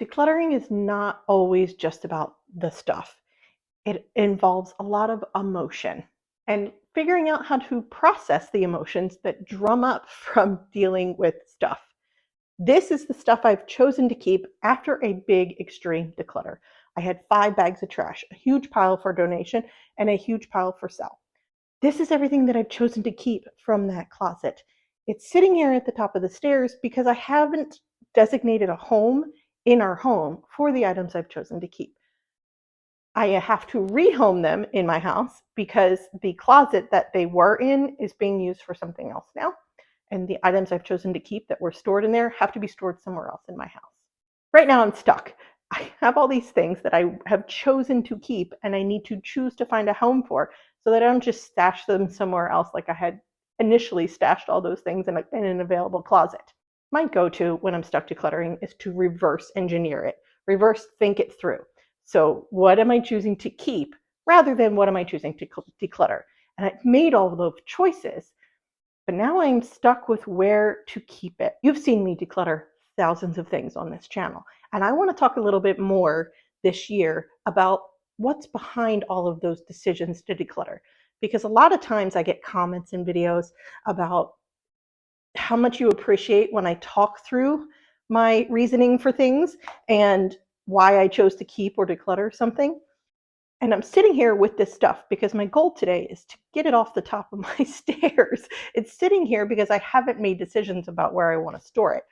Decluttering is not always just about the stuff. It involves a lot of emotion and figuring out how to process the emotions that drum up from dealing with stuff. This is the stuff I've chosen to keep after a big extreme declutter. I had 5 bags of trash, a huge pile for donation, and a huge pile for sale. This is everything that I've chosen to keep from that closet. It's sitting here at the top of the stairs because I haven't designated a home in our home for the items I've chosen to keep. I have to rehome them in my house because the closet that they were in is being used for something else now. And the items I've chosen to keep that were stored in there have to be stored somewhere else in my house. Right now I'm stuck. I have all these things that I have chosen to keep and I need to choose to find a home for so that I don't just stash them somewhere else like I had initially stashed all those things in an available closet. My go-to when I'm stuck decluttering is to reverse engineer it, reverse think it through. So what am I choosing to keep rather than what am I choosing to declutter? And I've made all of those choices, but now I'm stuck with where to keep it. You've seen me declutter thousands of things on this channel, and I want to talk a little bit more this year about what's behind all of those decisions to declutter. Because a lot of times I get comments in videos about how much you appreciate when I talk through my reasoning for things and why I chose to keep or declutter something. And I'm sitting here with this stuff because my goal today is to get it off the top of my stairs. It's sitting here because I haven't made decisions about where I want to store it.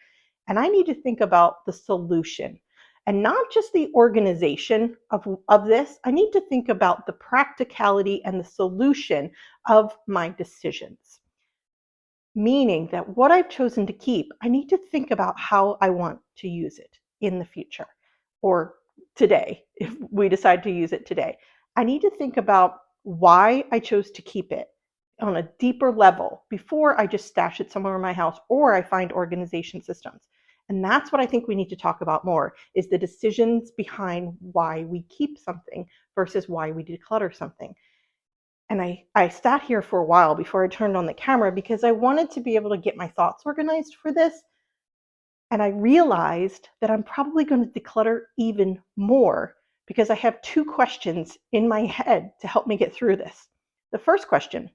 And I need to think about the solution and not just the organization of this. I need to think about the practicality and the solution of my decisions. Meaning that what I've chosen to keep, I need to think about how I want to use it in the future or today, if we decide to use it today. I need to think about why I chose to keep it on a deeper level before I just stash it somewhere in my house or I find organization systems. And that's what I think we need to talk about more, is the decisions behind why we keep something versus why we declutter something. And I sat here for a while before I turned on the camera because I wanted to be able to get my thoughts organized for this. And I realized that I'm probably going to declutter even more because I have 2 questions in my head to help me get through this. The first question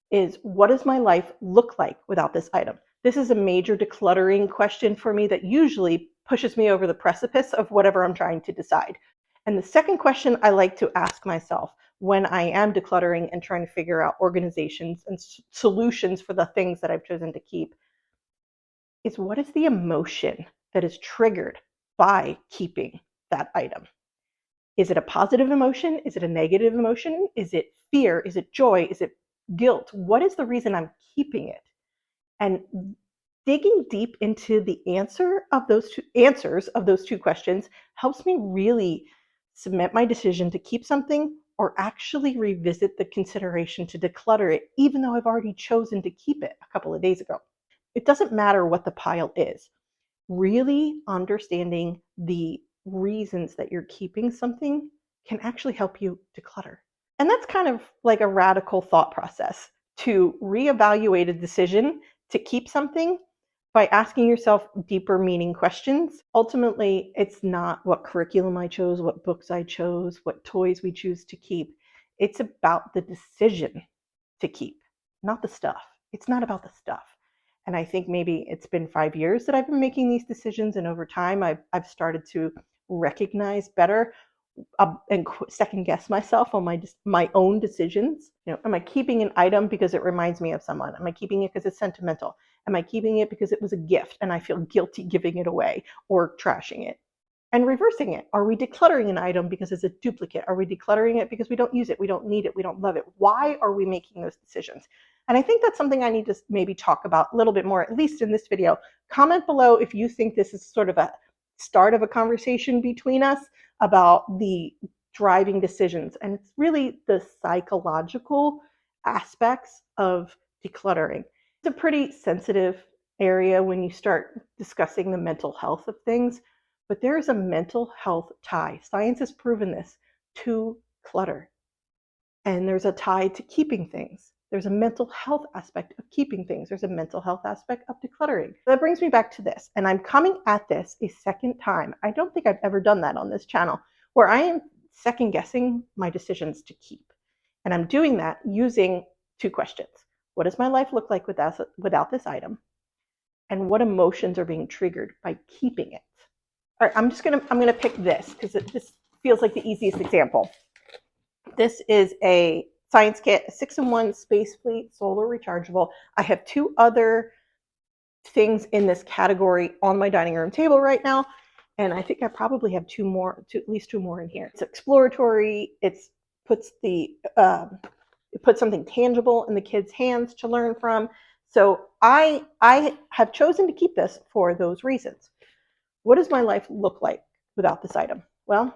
is, what does my life look like without this item? This is a major decluttering question for me that usually pushes me over the precipice of whatever I'm trying to decide. And the second question I like to ask myself when I am decluttering and trying to figure out organizations and solutions for the things that I've chosen to keep is, what is the emotion that is triggered by keeping that item? Is it a positive emotion? Is it a negative emotion? Is it fear? Is it joy? Is it guilt? What is the reason I'm keeping it? And digging deep into the answers of those 2 questions helps me really cement my decision to keep something or actually revisit the consideration to declutter it, even though I've already chosen to keep it a couple of days ago. It doesn't matter what the pile is. Really understanding the reasons that you're keeping something can actually help you declutter. And that's kind of like a radical thought process, to reevaluate a decision to keep something by asking yourself deeper meaning questions. Ultimately, it's not what curriculum I chose, what books I chose, what toys we choose to keep. It's about the decision to keep, not the stuff. It's not about the stuff. And I think maybe it's been 5 years that I've been making these decisions, and over time I've started to recognize better and second guess myself on my own decisions. Am I keeping an item because it reminds me of someone? Am I keeping it because it's sentimental? Am I keeping it because it was a gift and I feel guilty giving it away or trashing it? And reversing it. Are we decluttering an item because it's a duplicate? Are we decluttering it because we don't use it, we don't need it, we don't love it? Why are we making those decisions? And I think that's something I need to maybe talk about a little bit more, at least in this video. Comment below if you think this is sort of a start of a conversation between us about the driving decisions. And it's really the psychological aspects of decluttering. It's a pretty sensitive area when you start discussing the mental health of things, but there is a mental health tie. Science has proven this, to clutter. And there's a tie to keeping things. There's a mental health aspect of keeping things. There's a mental health aspect of decluttering. That brings me back to this, and I'm coming at this a second time. I don't think I've ever done that on this channel, where I am second guessing my decisions to keep. And I'm doing that using two questions. What does my life look like without this item? And what emotions are being triggered by keeping it? All right, I'm gonna pick this because this feels like the easiest example. This is a science kit, a 6-in-1 Space Fleet solar rechargeable. I have two other things in this category on my dining room table right now, and I think I probably have at least two more in here. It's exploratory. It puts something tangible in the kids' hands to learn from. So I have chosen to keep this for those reasons. What does my life look like without this item? Well,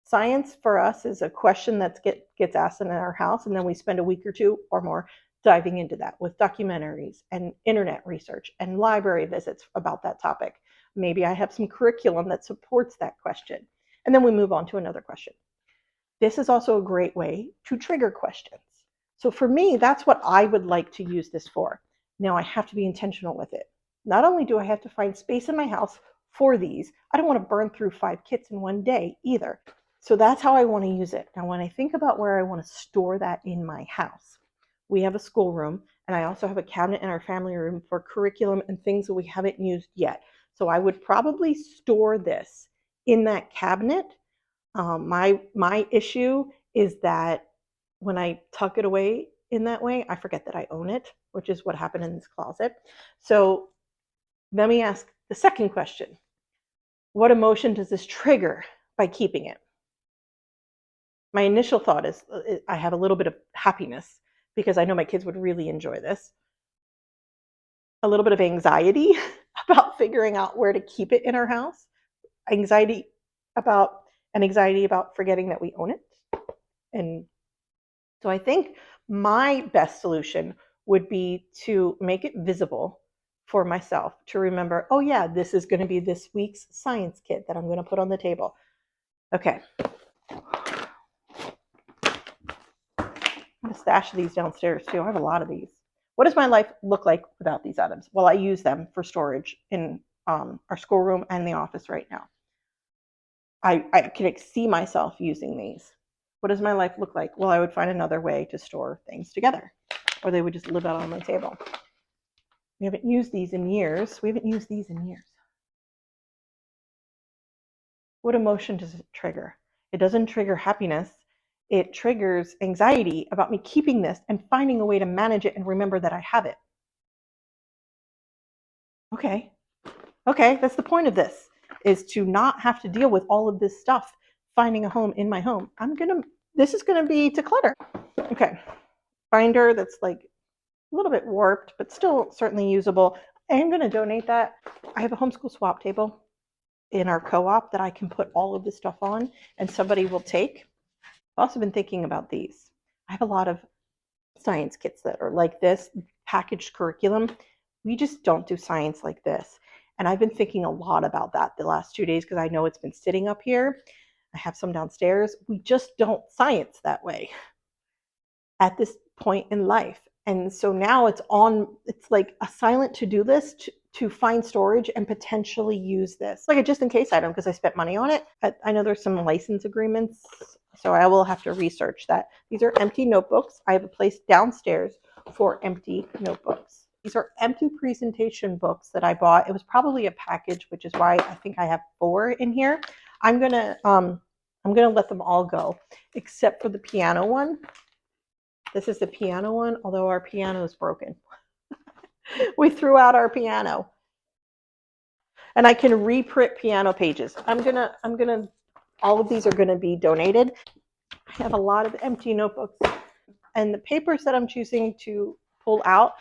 science for us is a question that gets asked in our house, and then we spend a week or two or more diving into that with documentaries and internet research and library visits about that topic. Maybe I have some curriculum that supports that question, and then we move on to another question. This is also a great way to trigger questions. So for me, that's what I would like to use this for. Now I have to be intentional with it. Not only do I have to find space in my house for these, I don't want to burn through 5 kits in one day either. So that's how I want to use it. Now, when I think about where I want to store that in my house, we have a schoolroom, and I also have a cabinet in our family room for curriculum and things that we haven't used yet. So I would probably store this in that cabinet. My issue is that when I tuck it away in that way, I forget that I own it, which is what happened in this closet. So let me ask the second question. What emotion does this trigger by keeping it? My initial thought is I have a little bit of happiness because I know my kids would really enjoy this. A little bit of anxiety about figuring out where to keep it in our house. Anxiety about forgetting that we own it. And so I think my best solution would be to make it visible for myself to remember, oh yeah, this is going to be this week's science kit that I'm going to put on the table. Okay. I'm going to stash these downstairs too. I have a lot of these. What does my life look like without these items? Well, I use them for storage in our schoolroom and the office right now. I can see myself using these. What does my life look like? Well, I would find another way to store things together, or they would just live out on my table. We haven't used these in years. What emotion does it trigger? It doesn't trigger happiness. It triggers anxiety about me keeping this and finding a way to manage it and remember that I have it. Okay, that's the point of this, is to not have to deal with all of this stuff, finding a home in my home. This is gonna be Declutter. Okay, binder that's like a little bit warped, but still certainly usable. I am gonna donate that. I have a homeschool swap table in our co-op that I can put all of this stuff on and somebody will take. I've also been thinking about these. I have a lot of science kits that are like this, packaged curriculum. We just don't do science like this. And I've been thinking a lot about that the last 2 days because I know it's been sitting up here. I have some downstairs. We just don't science that way at this point in life. And so now it's like a silent to-do list to find storage and potentially use this. Like a just in case item because I spent money on it. I know there's some license agreements, so I will have to research that. These are empty notebooks. I have a place downstairs for empty notebooks. These are empty presentation books that I bought. It was probably a package, which is why I think I have 4 in here. I'm gonna let them all go, except for the piano one. This is the piano one, although our piano is broken. We threw out our piano. And I can reprint piano pages. All of these are gonna be donated. I have a lot of empty notebooks. And the papers that I'm choosing to pull out,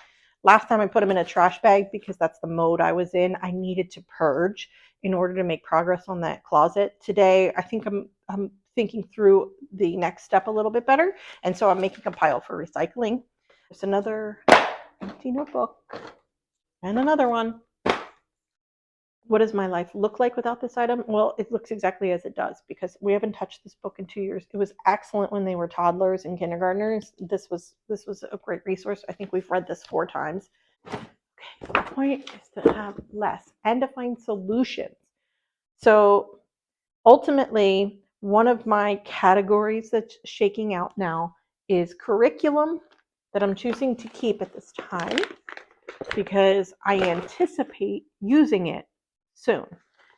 last time I put them in a trash bag because that's the mode I was in. I needed to purge in order to make progress on that closet. Today, I think I'm thinking through the next step a little bit better. And so I'm making a pile for recycling. There's another empty notebook and another one. What does my life look like without this item? Well, it looks exactly as it does because we haven't touched this book in 2 years. It was excellent when they were toddlers and kindergartners. This was a great resource. I think we've read this 4 times. Okay, the point is to have less and to find solutions. So ultimately, one of my categories that's shaking out now is curriculum that I'm choosing to keep at this time because I anticipate using it soon.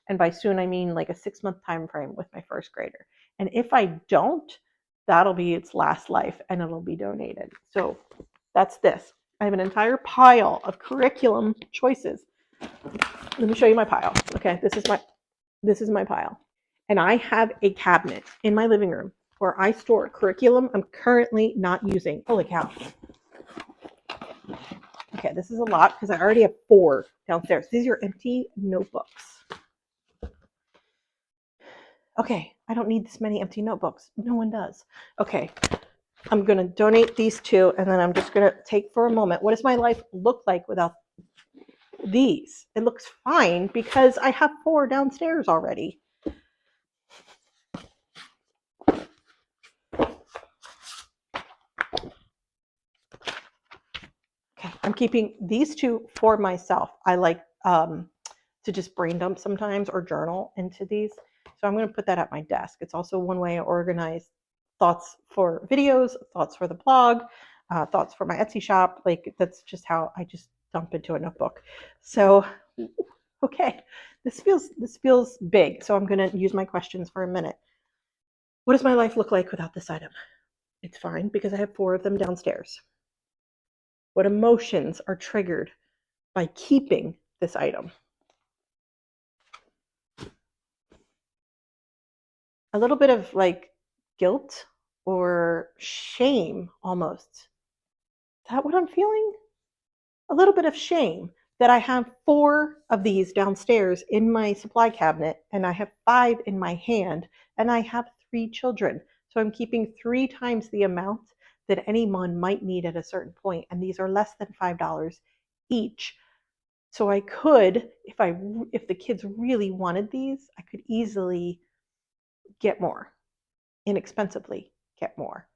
And by soon, I mean like a 6-month time frame with my first grader. And if I don't, that'll be its last life and it'll be donated. So that's this. I have an entire pile of curriculum choices. Let me show you my pile. Okay, this is my pile. And I have a cabinet in my living room where I store curriculum I'm currently not using. Holy cow. Okay, this is a lot because I already have 4 downstairs. These are empty notebooks. Okay, I don't need this many empty notebooks. No one does. Okay, I'm going to donate these 2, and then I'm just going to take for a moment. What does my life look like without these? It looks fine because I have 4 downstairs already. Okay, I'm keeping these 2 for myself. I like to just brain dump sometimes or journal into these. So I'm going to put that at my desk. It's also one way I organize thoughts for videos, thoughts for the blog, thoughts for my Etsy shop. Like that's just how I just dump into a notebook. So, okay, this feels big. So I'm going to use my questions for a minute. What does my life look like without this item? It's fine because I have 4 of them downstairs. What emotions are triggered by keeping this item? A little bit of like guilt or shame almost. Is that what I'm feeling? A little bit of shame that I have 4 of these downstairs in my supply cabinet and I have 5 in my hand and I have 3 children. So I'm keeping 3 times the amount that anyone might need at a certain point, and these are less than $5 each. So I could, if the kids really wanted these, I could easily get more, inexpensively get more.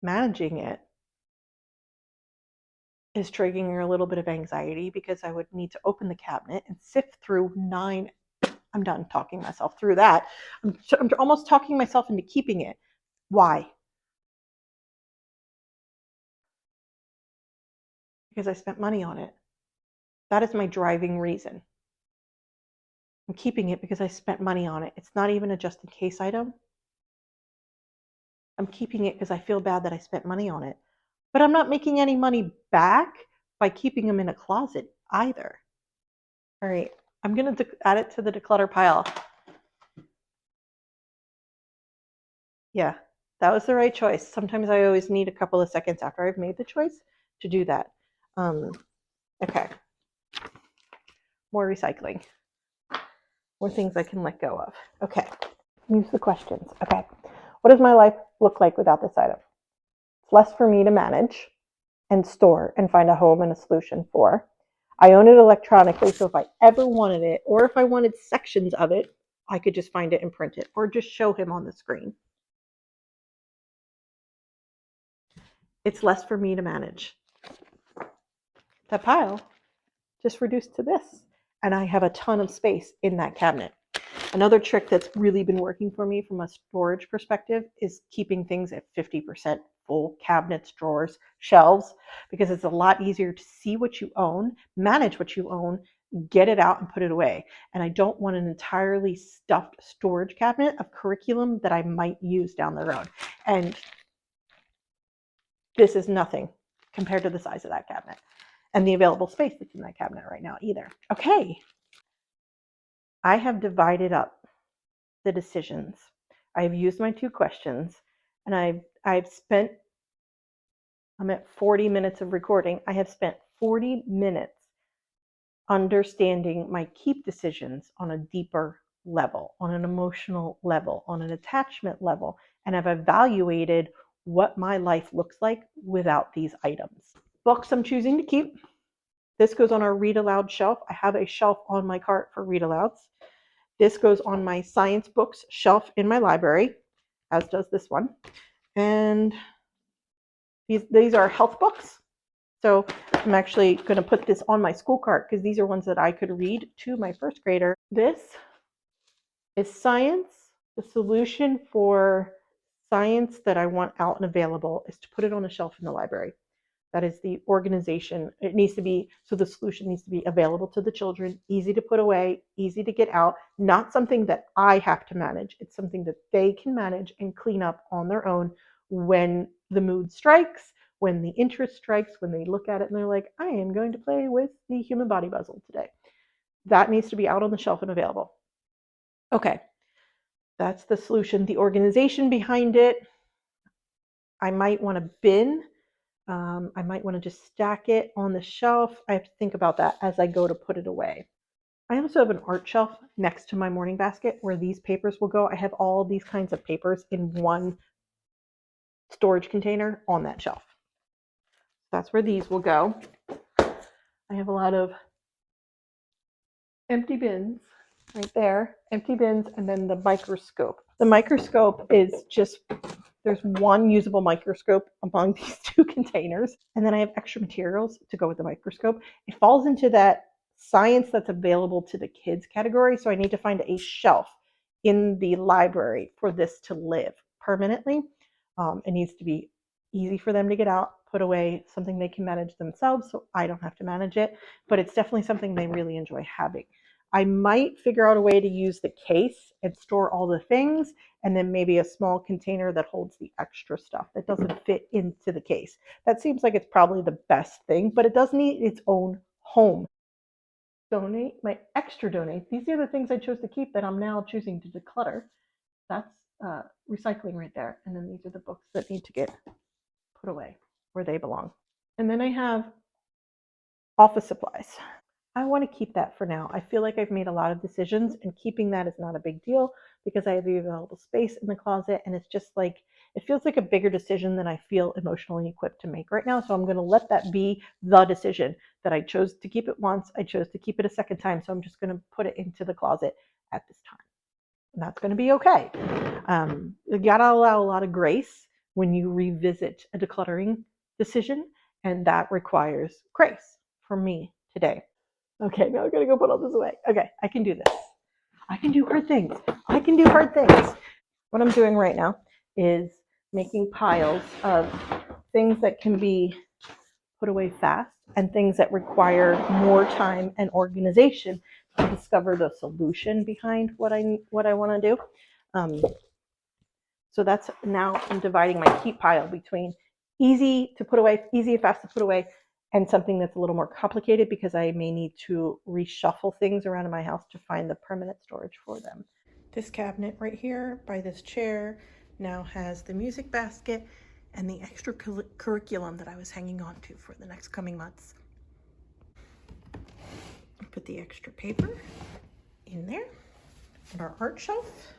Managing it is triggering a little bit of anxiety because I would need to open the cabinet and sift through 9. I'm done talking myself through that. I'm almost talking myself into keeping it. Why? Because I spent money on it. That is my driving reason. I'm keeping it because I spent money on it. It's not even a just in case item. I'm keeping it because I feel bad that I spent money on it. But I'm not making any money back by keeping them in a closet either. All right, I'm going to add it to the declutter pile. Yeah, that was the right choice. Sometimes I always need a couple of seconds after I've made the choice to do that. Okay. More recycling. More things I can let go of. Okay. Use the questions. Okay. What does my life look like without this item? It's less for me to manage and store and find a home and a solution for. I own it electronically, so if I ever wanted it, or if I wanted sections of it, I could just find it and print it, or just show him on the screen. It's less for me to manage. That pile just reduced to this, and I have a ton of space in that cabinet. Another trick that's really been working for me from a storage perspective is keeping things at 50% full: cabinets, drawers, shelves, because it's a lot easier to see what you own, manage what you own, get it out and put it away. And I don't want an entirely stuffed storage cabinet of curriculum that I might use down the road. And this is nothing compared to the size of that cabinet and the available space that's in that cabinet right now either. Okay. I have divided up the decisions. I've used my 2 questions, and I'm at 40 minutes of recording. I have spent 40 minutes understanding my keep decisions on a deeper level, on an emotional level, on an attachment level, and I've evaluated what my life looks like without these items. Books I'm choosing to keep. This goes on our read aloud shelf. I have a shelf on my cart for read alouds. This goes on my science books shelf in my library, as does this one. And these are health books. So I'm actually going to put this on my school cart because these are ones that I could read to my first grader. This is science. The solution for science that I want out and available is to put it on a shelf in the library. That is the organization. It needs to be, so the solution needs to be available to the children, easy to put away, easy to get out, not something that I have to manage. It's something that they can manage and clean up on their own when the mood strikes, when the interest strikes, when they look at it and they're like, I am going to play with the human body puzzle today. That needs to be out on the shelf and available. Okay, that's the solution. The organization behind it, I might want to bin. I might want to just stack it on the shelf. I have to think about that as I go to put it away. I also have an art shelf next to my morning basket where these papers will go. I have all these kinds of papers in one storage container on that shelf. That's where these will go. I have a lot of empty bins right there, empty bins, and then the microscope. The microscope is just, there's one usable microscope among these two containers. And then I have extra materials to go with the microscope. It falls into that science that's available to the kids category. So I need to find a shelf in the library for this to live permanently. It needs to be easy for them to get out, put away, something they can manage themselves so I don't have to manage it. But it's definitely something they really enjoy having. I might figure out a way to use the case and store all the things, and then maybe a small container that holds the extra stuff that doesn't fit into the case. That seems like it's probably the best thing, but it does need its own home. Donate, my extra donate. These are the things I chose to keep that I'm now choosing to declutter. That's recycling right there. And then these are the books that need to get put away where they belong. And then I have office supplies. I want to keep that for now. I feel like I've made a lot of decisions and keeping that is not a big deal because I have the available space in the closet and it's just like, it feels like a bigger decision than I feel emotionally equipped to make right now. So I'm going to let that be the decision that I chose to keep it once. I chose to keep it a second time. So I'm just going to put it into the closet at this time. And that's going to be okay. You got to allow a lot of grace when you revisit a decluttering decision. And that requires grace for me today. Okay, now I gotta go put all this away. Okay, I can do this. I can do hard things. I can do hard things. What I'm doing right now is making piles of things that can be put away fast and things that require more time and organization to discover the solution behind what I want to do. So that's now I'm dividing my keep pile between easy to put away, easy and fast to put away, and something that's a little more complicated because I may need to reshuffle things around in my house to find the permanent storage for them. This cabinet right here by this chair now has the music basket and the extra curriculum that I was hanging on to for the next coming months. Put the extra paper in there on our art shelf.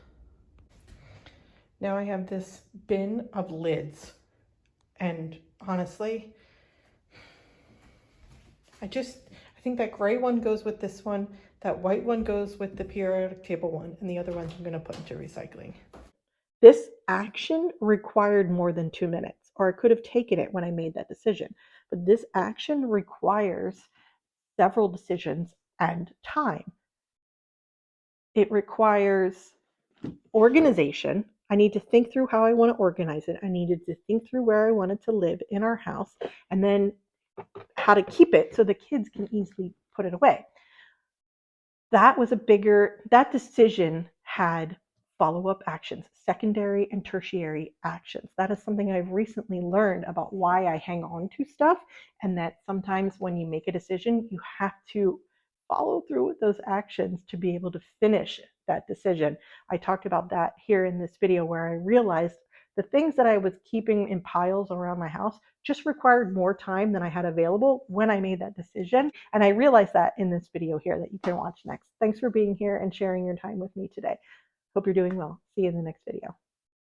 Now I have this bin of lids, and honestly, I think that gray one goes with this one, that white one goes with the periodic table one, and the other ones I'm going to put into recycling. This action required more than 2 minutes, or I could have taken it when I made that decision. But this action requires several decisions and time. It requires organization. I need to think through how I want to organize it. I needed to think through where I wanted to live in our house, and then how to keep it so the kids can easily put it away. That decision had follow-up actions, secondary and tertiary actions. That is something I've recently learned about why I hang on to stuff, and that sometimes when you make a decision, you have to follow through with those actions to be able to finish that decision. I talked about that here in this video where I realized the things that I was keeping in piles around my house just required more time than I had available when I made that decision. And I realized that in this video here that you can watch next. Thanks for being here and sharing your time with me today. Hope you're doing well. See you in the next video.